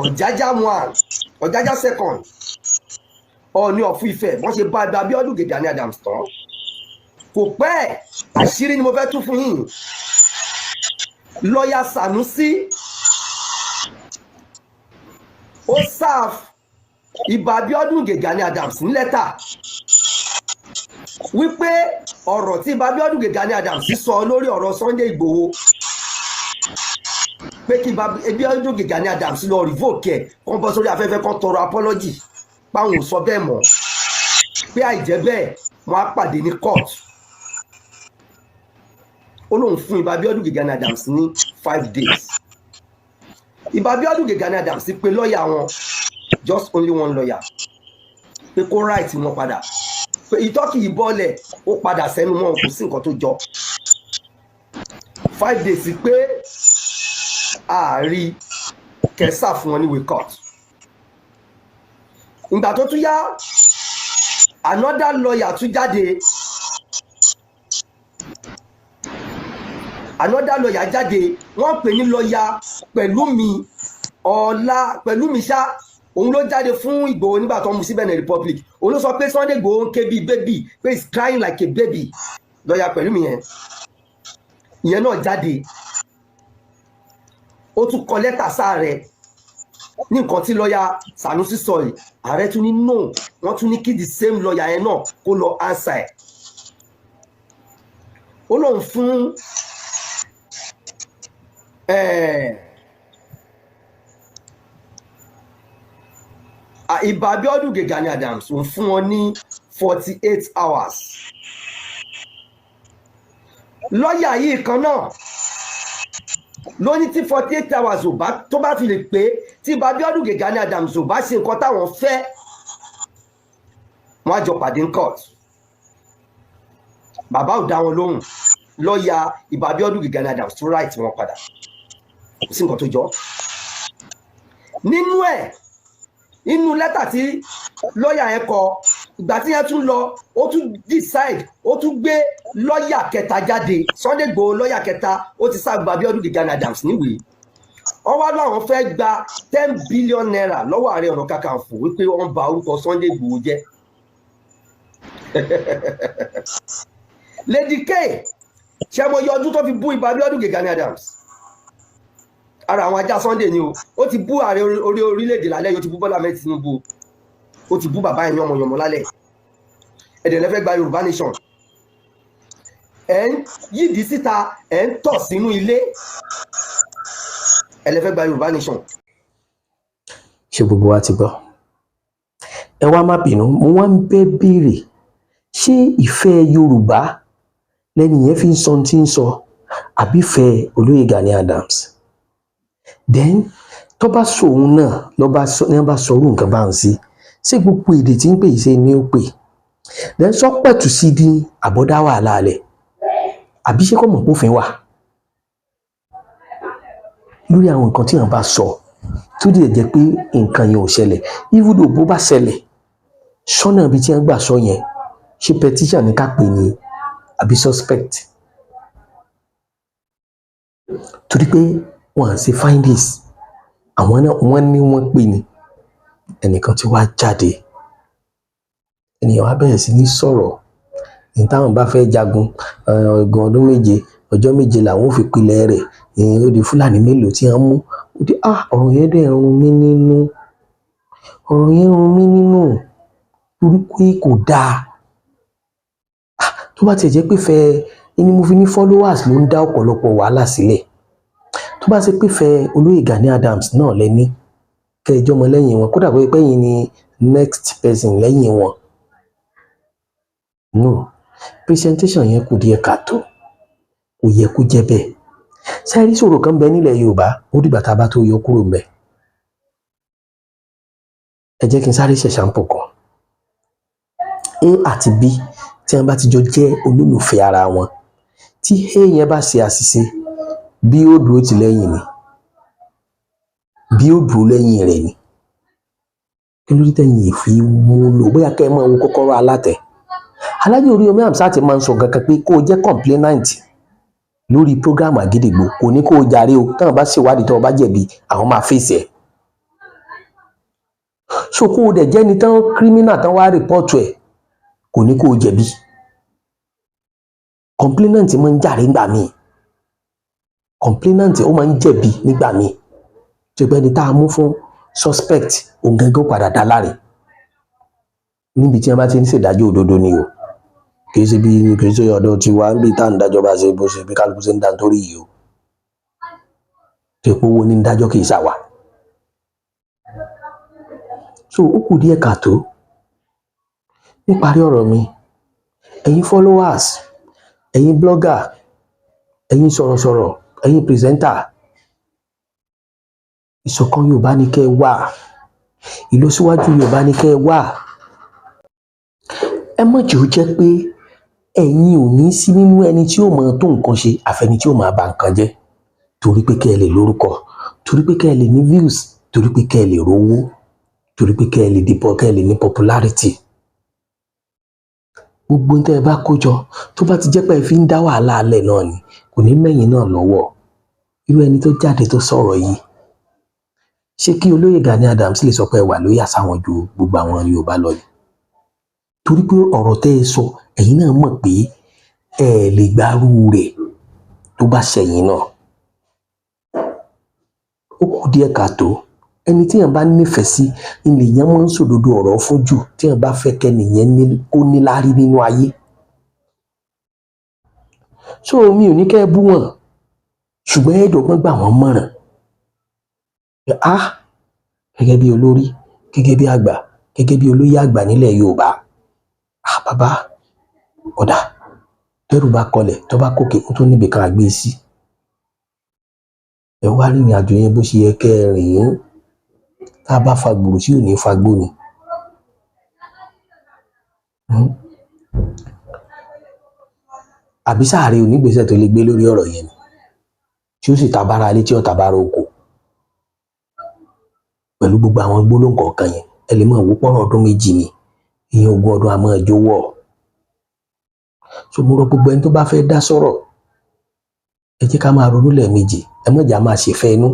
Ọ̀jájá second Ọọ̀ni of Ifẹ̀ wọ́n ṣe bá Ìbàbíọ́dún Gani Adams tán, kò pẹ́ àṣírí ni mo fẹ́ tú fún yín. lọ́ọ̀yà Sànúsí ó sáf Ìbàbíọ́dún Gani Adams ní lẹ́tà wípé ọ̀rọ̀ tí Ìbàbíọ́dún Gani Adams sọ lórí ọ̀rọ̀ Sunday Igboho pé kí Ìbàbíọ́dún Gani Adams lọ revoke ẹ̀ kán bọ́ sórí afẹ́fẹ́ kan tọrọ apology páwọn ò sọ bẹ́ẹ̀ mọ́, pé àìjẹ́ bẹ́ẹ̀ wọ́n á pàdé ní court. ó lóun fún Ìbàbíọ́dún Gani Adams ní 5 days. Ìbàbíọ́dún Gani Adams pé lọ́ọ̀yà wọn, just only one lawyer, pé kó right wọn padà, pé ìtọ́kì ìbọ́lẹ̀ ó padà sẹ́nu mọ́ kò sí nǹkan tó jọ. 5 days pé ààrí kẹsà fún wọn ní way court. ìgbà tó tún yá another lawyer tún jáde, wọ́n pè ní lọ́ọ̀yà Pẹ̀lúmi ọ̀la pẹ̀lú mi ṣá òun ló jáde fún Ìgbòho nígbà tó ń mu sí Benin Republic òun ló sọ pé Sunday Igboho ń ké bíi baby pé he's crying like a baby lọ́ọ̀yà pẹ̀lú mi yẹn ìyẹn náà jáde ó tún kọ lẹ́tà sáàrẹ ní nǹkan tí lọ́ọ̀yà Sanusi sọ yìí ààrẹ tún ní no wọ́n tún ní kí the same lọ́ọ̀yà yẹn náà kó lọ answer ẹ̀ ó lóun fún Ìbà Abíọ́dún Gani Adams òun fún wọn ní 48 hours lọ́ọ̀yà yìí kan náà ló ní tí 48 hours tó bá fi lè pé tí Ìbà Abíọ́dún Gani Adams ò bá ṣe nǹkan táwọn fẹ́ wọ́n á jọ pàdé ní court bàbá ò dá wọn lóhùn lọ́ọ̀yà Ìbà Abíọ́dún Gani Adams tó right wọn padà kò sí nǹkan tó jọ nínú lẹ́tà tí lọ́ọ̀yà yẹn kọ ìgbà tí yẹn tún lọ ó tún decide ó tún gbé lọ́ọ̀yà kẹta jáde Sunday Igboho lọ́ọ̀yà kẹta ó ti sá Ìbà Abíọ́dún Gani Adams níwèé wọ́n wá láwọn fẹ́ gba 10 billion naira lọ́wọ́ Ààrẹ Ọ̀nà Kakanfò wípé wọ́n bà orúkọ Sunday Igboho jẹ́ Lady K ṣe mo yọ ọdún tó fi bú Ìbà Abíọ́dún Gani Adams ara àwọn ajá Sunday ni ó ti bú ààrẹ orílẹ̀-èdè lálẹ́ yóò ti bú Bola Ahmed Tinubu ó ti bú bàbá yẹn yànmọ̀yànmọ̀ lálẹ́ ẹ̀dẹ̀ lẹ́fẹ́ gba Yorùbá nation ẹ̀ ń yídìí síta ẹ̀ ń tọ̀ sínú ilé ẹ̀ lẹ́fẹ́ gba Yorùbá nation. ṣé gbogbo wa ti gbọ́ ẹ wá má bínú mo wá ń béèrè ṣé ìfẹ́ Yorùbá lẹ́ni yẹn fi ń sọ tí ń sọ àbí ìfẹ́ Olóyè Gani Adams then tó bá sọ òun náà ní wọ́n bá sọ orú nǹkan bá ń sí ṣé gbogbo èdè tí ń pè ṣe ni ó pè then sọ pẹ̀tù sí di àbọ̀dá wàhálà alẹ̀ àbí ṣé kò mọ̀ pófin wà lórí àwọn nǹkan tí wọ́n bá sọ tó dẹ̀ jẹ́ pé nǹkan yẹn ò ṣẹlẹ̀ even though bó bá ṣẹlẹ̀ sọ́nà ibi tí wọ́n gbà sọ yẹn ṣé petition ní ká pè ní àbí suspect torí pé wọ́n à ń ṣe findings àwọn náà wọ́n ní wọ́n pè ní ẹnìkan tí wàá jáde ènìyàn wá bẹ̀rẹ̀ sí ní sọ̀rọ̀ ní táwọn bá fẹ́ jagun ọgbọ̀n ọdún méje ọjọ́ méje làwọn ò fi pilẹ̀ rẹ̀ ó di Fúlàní mélòó tí wọ́n mú ó di ọ̀rọ̀ yẹn dẹ̀ rún mí nínú torí pé kò dáa tó bá tiẹ̀ jẹ́ pé fẹ́ ẹni mo fi ní followers ló ń dá ọ̀pọ̀lọpọ̀ wàhálà sílẹ̀ tó bá ṣe pé fẹ́ Olóyè Gani Adams náà lẹ́ni kẹjọ́ mọ lẹ́yìn wọn kódà pé pẹ́yìn ni next person lẹ́yìn wọn no presentation yẹn kù díẹ̀ káàtó kò yẹ kó jẹ́ bẹ́ẹ̀ sẹ́rí sọ̀rọ̀ kan bẹ nílẹ̀ Yorùbá ó dìgbà tá a bá tó yọ kúrò ńbẹ̀ ẹ jẹ́ kí n sáré ṣẹ̀ṣà ń pọ̀ kan A àti B tí wọ́n bá ti jọ jẹ́ olólùfẹ́ ara wọn tí A yẹn bá ṣe àṣìṣe B ó dúró tì lẹ́yìn ni B ó dúró lẹ́yìn rẹ̀ ni kí ló dé tẹ̀yìn ìfi mú lò bóyá kẹ́ ẹ máa wo kọ́kọ́rọ́ alátẹ̀ Alhaji Oríyọmí Hamzat máa ń sọ kankan pé kó o jẹ́ complainant lórí program Àgídìgbò kò ní kó o jàre o táwọn bá ṣèwádìí tó o bá jẹ̀bi àwọn máa fèsì ẹ̀ so kó o dẹ̀ jẹ́ni tán criminal tán wá rìpọ́ọ̀tù ẹ̀ kò ní kó o jẹ̀bi complainant máa ń jàre nígbà míì complainant ó máa ń jẹ̀bi nígbà míì tó gbẹ́ni tá a mú fún suspect òun gángan padà dá láre níbi tí wọ́n bá ti ń ṣèdájọ́ òdodo ni o kì í ṣe ọ̀dọ̀ tiwa ń bí tá à ń dájọ́ bá ṣe bó ṣe bí kálukú ṣe ń dá nítorí yìí o tó epo wo ní ń dájọ́ kì í ṣàwà so ó kù díẹ̀ káàtó níparí ọ̀rọ̀ mi ẹ̀yin followers ẹ̀yin blogger ẹ̀yin sọ̀rọ̀sọ̀rọ̀ ẹ̀yin presenter ìṣọ̀kan Yorùbá ní kẹ́ ẹ wà ìlọsíwájú Yorùbá ní kẹ́ ẹ wà ẹ má jẹ́ ó jẹ́ pé ẹ̀yin ò ní sí nínú ẹni tí ó máa tó nǹkan ṣe àfẹni tí ó máa bà nǹkan jẹ́ torí pé kẹ́ ẹ lè lórúkọ torí pé kẹ́ ẹ lè ní views torí pé kẹ́ ẹ lè rówó torí pé kẹ́ ẹ lè dìbò kẹ́ ẹ lè ní popularity gbogbo ní tẹ́ ẹ bá kó jọ tó bá ti jẹ́ pé ẹ fi ń dá wàhálà alẹ̀ náà ni kò ní mẹ́yìn náà lọ́wọ́ irú ẹni tó jáde tó sọ̀rọ̀ yìí ṣé kí olóyè Gani Adams lè sọ pé ẹ wà lóyè sáwọn ju gbogbo àwọn Yorùbá lọ ni? Torí pé ọ̀rọ̀ tẹ́ ẹ sọ ẹ̀yin náà mọ̀ pé ẹ lè gbárù rẹ̀ tó bá ṣẹ̀yìn náà. Ó kù díẹ̀ káàtó. Ẹni tí èèyàn bá nífẹ̀ẹ́ sí ilé yẹn máa ń sòdodo ọ̀rọ̀ fún jù tí èèyàn bá fẹ́ kẹ́nìyẹn kó níláárí nínú ayé. So mi ò ní kẹ́ ẹ bú wọn ṣùgbọ́n ẹ̀ẹ́dọ̀gbọ́n gbà wọ́n mọ̀ràn. Gẹ́gẹ́ bí olórí, gẹ́gẹ́ bí àgbà, gẹ́gẹ́ bí olóyè àgbà nílẹ̀ Yorùbá. Bàbá ọ̀dà tẹ́rù bá kọlẹ̀ tó bá kòkè ó tún níbi kan àgbé sí. Ẹ wá rìnrìn àjò yẹn bó ṣe yẹ kẹ́ ẹ rìn ín. Tá a bá fa gbòòrò tí ò ní fa gbó ni. Àbí sáàrè onígbésẹ̀ tó lè gbé lórí ọ̀rọ̀ yẹn ni tí ó sì tabára alé tí ó tabára oko pẹ̀lú gbogbo àwọn gbólóhùn kọ̀ọ̀kan yẹn. Ẹ lè máa wò pọ̀rọ̀ ọdún méjì ni ìyẹn ogún ọdún àmọ́ ẹjọ́ wọ̀. So mo rọ gbogbo ẹni tó bá fẹ́ dá sọ̀rọ̀ ẹ jẹ́ ká máa ronú lẹ́ẹ̀mejì. Ẹ má jà máa ṣèfẹ́ inú,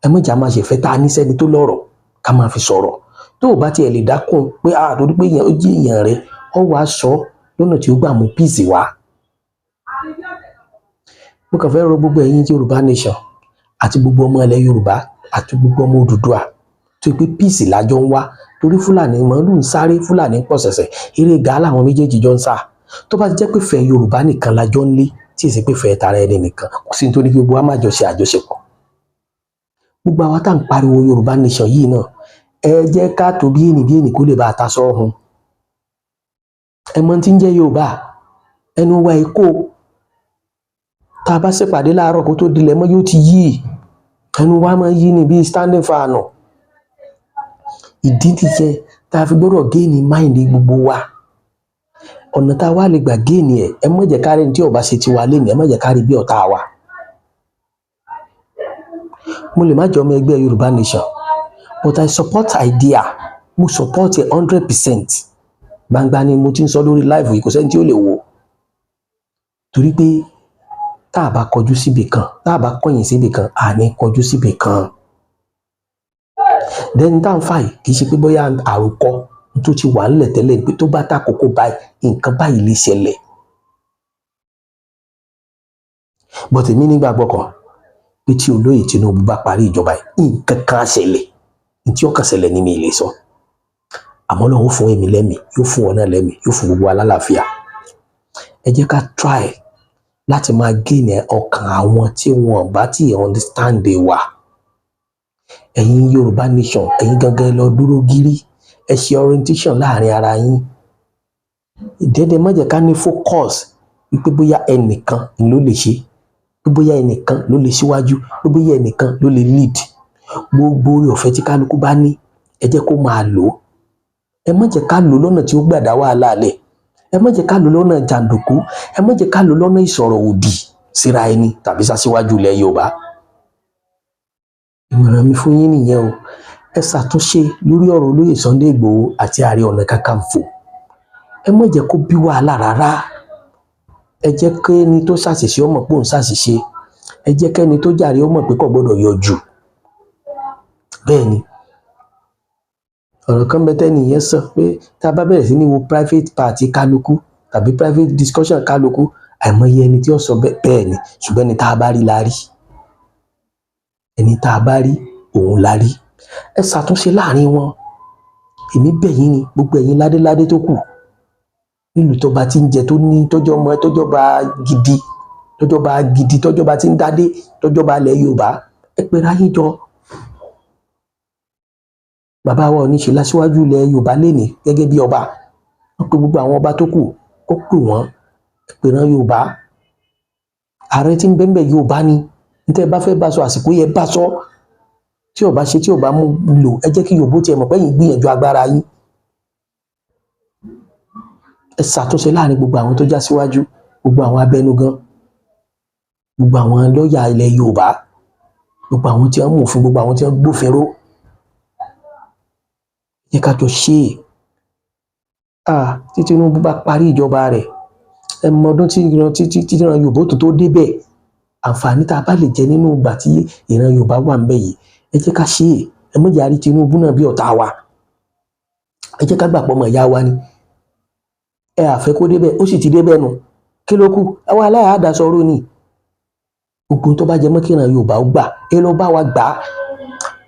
ẹ má jà máa ṣèfẹ́ tá a ní sẹ́ni tó lọ́rọ̀ ká máa fi sọ̀rọ̀. Tó o bá tiẹ̀ lè dákun pé torí pé ó jí èèyàn rẹ ọ wàá sọ lọ́nà tí ó gbà mú píìsì wá. Mo kàn fẹ́ rọ gbogbo ẹ̀yin Yorùbá nation àti gbogbo ọmọ ilẹ̀ Yorùbá àti gbogbo ọmọ Odùduwà tó pé píìsì lájọ ń wá torí Fúlàní màálù ń sáré Fúlàní ń pọ̀ ṣẹ̀ṣẹ̀ eré gàá làwọn méjèèjì jọ ń sá. Tó bá ti jẹ́ pé fẹ́ Yorùbá nìkan lájọ ń lé tí èsì pé fẹ́ tara ẹni nìkan kò sí nítorí gbogbo wa má jọ ṣe àjọṣepọ̀. Gbogbo àwa tá à ń pariwo Yorùbá nation yìí náà ẹ jẹ́ ká tó bí ènì kó lè bá a ta sọ́hun. Ẹ mọ̀ tí ń jẹ́ Yorùbá ẹnu wa ikó tá a bá ṣèpàdé láàárọ̀ kó tó dilẹ̀ mọ́ yóò ti yí ẹnu wa máa yí ni bíi standing fan. Ìdí nìyẹn tá a fi gbọ́dọ̀ gain mind gbogbo wa. Ọ̀nà tá a wá lè gbà gain ẹ má jẹ́ ká rí ní tí ọba ṣe ti wá lé ní ẹ má jẹ́ ká rí bí ọ̀tá wa. Mo lè má jọ ọmọ ẹgbẹ́ Yorùbá nation but I support idea. Mo support 100%. Gbangba ni mo ti ń sọ lórí live yìí kò sẹ́ni tí ó lè wò. Torí pé tá a bá kọjú síbì kan tá a bá kọ̀yìn síbì kan a ní kọjú síbì kan. Then tá n fà yìí kì í ṣe pé bóyá àròkọ tó ti wà nílẹ̀ tẹ́lẹ̀ pé tó bá tàkókò báyìí nǹkan báyìí lè ṣẹlẹ̀. But èmi nígbàgbọ́ kan pé tí olóyè Tinubu bá parí ìjọba yìí nǹkan kan á ṣẹlẹ̀ ní tí ó kàn ṣẹlẹ̀ ní mi lè sọ. Àmọ́ Ọlọ́run fún èmi lẹ́mìí yóò fún ọ náà lẹ́mìí yóò fún gbogbo wa lálàáfíà. Ẹ jẹ́ ká try láti máa gain ọkàn àwọn tí wọn bá ti understand wa. Ẹ̀yin Yorùbá nation ẹ̀yin gangan lọ dúró gírí ẹ ṣe orientation láàrin ara yín. Ìdẹ́dẹ́ má jẹ́ ká ní focus wípé bóyá ẹnìkan ló lè ṣe pé bóyá ẹnìkan ló lè síwájú pé bóyá ẹnìkan ló lè lead. Gbogbo oore ọ̀fẹ́ tí kálukú bá ní ẹ jẹ́ kó máa lò ó. Ẹ má jẹ́ ká lò lọ́nà tí ó gbàdá wàhálà lẹ̀. Ẹ má jẹ́ ká lò lọ́nà jàǹdùkú. Ẹ má jẹ́ ká lò lọ́nà ìsọ̀rọ̀ òdì síra ẹni tàbí sásíwájú ilẹ̀ Yorùbá. Ìmọ̀ràn mi fún yín nìyẹn o. Ẹ ṣàtúnṣe lórí ọ̀rọ̀ olóyè Sunday Igboho àti Ààrẹ Ọ̀nà Kakanfò. Ẹ má jẹ́ kó bí wàhálà rárá. Ẹ jẹ́ kí ẹni tó ṣàṣìṣe ó mọ̀ pé òun ṣàṣìṣe. Ẹ jẹ́ kí ẹni tó jàre ó mọ̀ pé kò gbọ́dọ̀ yọjú. Bẹ́ẹ̀ ni ọ̀rọ̀ kan bẹ́tẹ́ nìyẹn sọ pé tá a bá bẹ̀rẹ̀ sí ní wo private party kálukú tàbí private discussion kálukú àìmọye ẹni tí ó sọ bẹ́ẹ̀ ni ṣùgbọ́n ẹni tá a bá rí la rí. Ẹni tá a bá rí òun la rí. Ẹ ṣàtúnṣe láàrin wọn. Èmi bẹ̀ yín ni gbogbo ẹ̀yin ládéládé tó kù nílùú tọba tí ń jẹ tó ní tọ́jọba gidi tọ́jọba tí ń dádé tọ́jọba ilẹ̀ Yorùbá ẹ pera yín jọ. Bàbá wa ò ní ṣe láṣíwájú ilẹ̀ Yorùbá lénìí gẹ́gẹ́ bí ọba. Wọ́n pe gbogbo àwọn ọba tó kù kó pè wọ́n ẹ pèrán Yorùbá. Ààrẹ tí ń bẹ́ẹ̀ Yorùbá ni níta ẹ bá fẹ́ bá sọ àsìkò yẹ bá sọ. Tí ọba ṣe tí ọba mú lò ẹ jẹ́ kí Yorùbá tiẹ̀ mọ̀ pé yín gbìyànjú agbára yín. Ẹ ṣàtúnṣe láàrin gbogbo àwọn tó já síwájú gbogbo àwọn abẹnugan gbogbo àwọn lọ́ọ̀yà ilẹ̀ Yorùbá gbogbo àwọn tí wọ́n mú òfin gbogbo àwọn tí wọ́n gbófinró. Yẹ ká jọ ṣe tí Tinubu bá parí ìjọba rẹ̀ ẹ mọ ọdún tí ìran Yorùbá tó débẹ̀ àǹfààní tá a bá lè jẹ nínú ìgbà tí ìran Yorùbá wà ń bẹ̀ yìí ẹ jẹ́ ká ṣe ẹ má jẹ́ a rí Tinubu náà bí ọ̀tá wa, ẹ jẹ́ ká gbà pọ̀ ọmọ ìyá wa ni, ẹ àfẹ́ kó débẹ̀ ó sì ti débẹ̀ nù, kí ló kù àwa aláàdá sọ̀rọ̀ ni, gbogbo tó bá jẹ mọ́ kíran Yorùbá ó gbà ẹ lọ bá wa gbà á,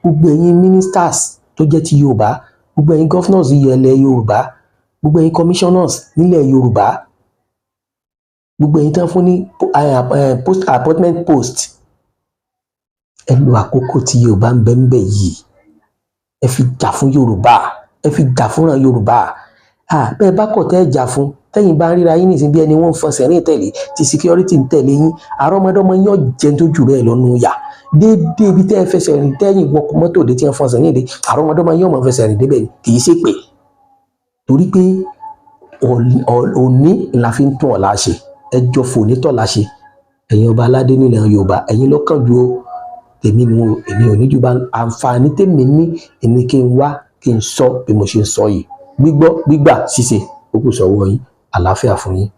gbogbo ẹ̀yin ministers tó jẹ́ ti Yorùbá, gbogbo ẹ̀yin governors ilẹ̀ Yorùbá, gbogbo ẹ̀yin commissioners nílẹ̀ Yorùbá, gbogbo ẹ̀yin tán fún ní post appointment post, ẹ lo àkókò tí Yorùbá ń bẹ yìí ẹ fi jà fún Yorùbá, ẹ fi jà fúnra Yorùbá. Bẹ́ẹ̀ bá kọ̀ tẹ́ ẹ jà fún, tẹ́yìn bá ń ríra yín nìsín bí ẹni wọ́n ń fọsẹ̀ rìn tẹ̀lé tí security ń tẹ̀lé yín, àrọ́mọdọ́mọ yín ọ̀jẹ̀ tó jù bẹ́ẹ̀ lọ́nu yà déédéé ibi tẹ́ ẹ fẹsẹ̀ rìn tẹ́yìn wọkọ̀ mọ́tò dé tí ẹ fọsẹ̀ rìn dé, àrọ́mọdọ́mọ yín ọmọ fẹsẹ̀ rìn débẹ̀ kì í ṣe pé torí pé òní la fi ń tún ọ̀la ṣe, ẹjọ́ fòní tọ̀la ṣe, ẹ̀yin ọba aládé nílẹ̀ Yorùbá ẹ̀yin lọ́kàn ju èmi ò ní ju bá àǹfààní tèmi ní èmi kí n wá kí n sọ bí mo ṣe ń sọ yìí, gbígbọ́ gbígbà ṣíṣe ó kù sọ́wọ́ yín, àlàáfíà fún yín.